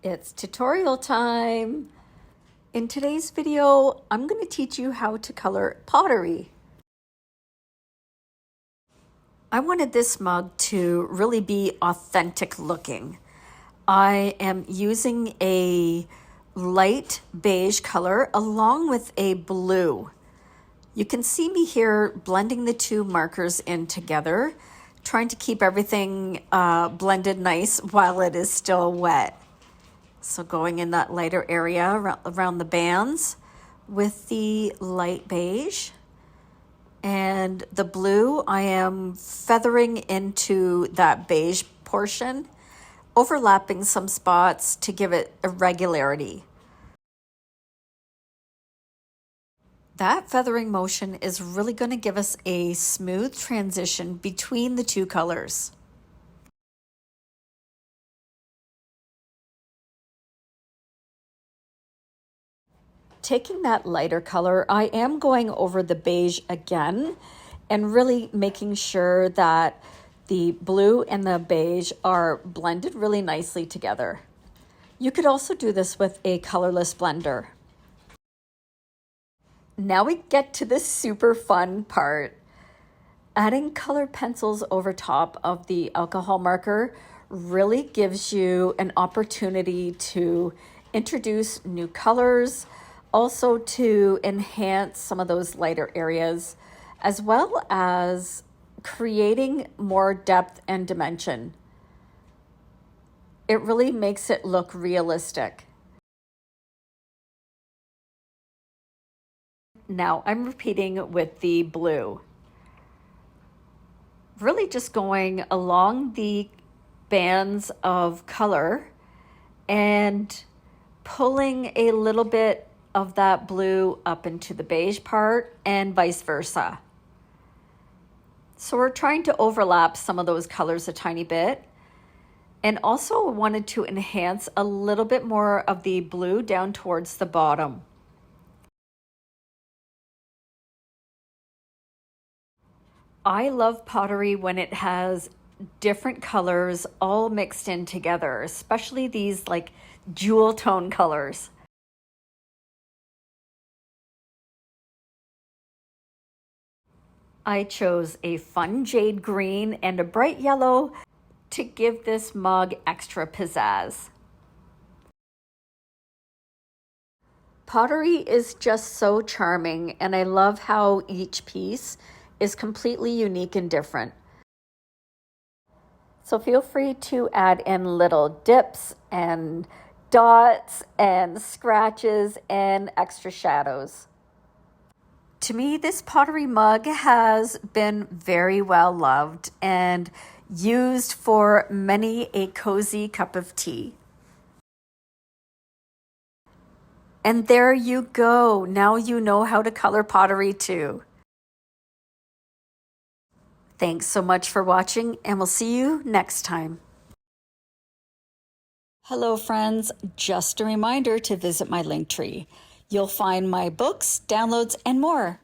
It's tutorial time. In today's video, I'm going to teach you how to color pottery. I wanted this mug to really be authentic looking. I am using a light beige color along with a blue. You can see me here blending the two markers in together, trying to keep everything blended nice while it is still wet. So going in that lighter area around the bands with the light beige. And the blue, I am feathering into that beige portion, overlapping some spots to give it irregularity. That feathering motion is really going to give us a smooth transition between the two colors. Taking that lighter color, I am going over the beige again and really making sure that the blue and the beige are blended really nicely together. You could also do this with a colorless blender. Now we get to the super fun part. Adding colored pencils over top of the alcohol marker really gives you an opportunity to introduce new colors, also to enhance some of those lighter areas, as well as creating more depth and dimension. It really makes it look realistic. Now I'm repeating with the blue. Really just going along the bands of color and pulling a little bit of that blue up into the beige part and vice versa. So we're trying to overlap some of those colors a tiny bit, and also wanted to enhance a little bit more of the blue down towards the bottom. I love pottery when it has different colors all mixed in together, especially these like jewel tone colors. I chose a fun jade green and a bright yellow to give this mug extra pizzazz. Pottery is just so charming, and I love how each piece is completely unique and different. So feel free to add in little dips and dots and scratches and extra shadows. To me, this pottery mug has been very well loved and used for many a cozy cup of tea. And there you go. Now you know how to color pottery too. Thanks so much for watching, and we'll see you next time. Hello friends, just a reminder to visit my Linktree. You'll find my books, downloads, and more.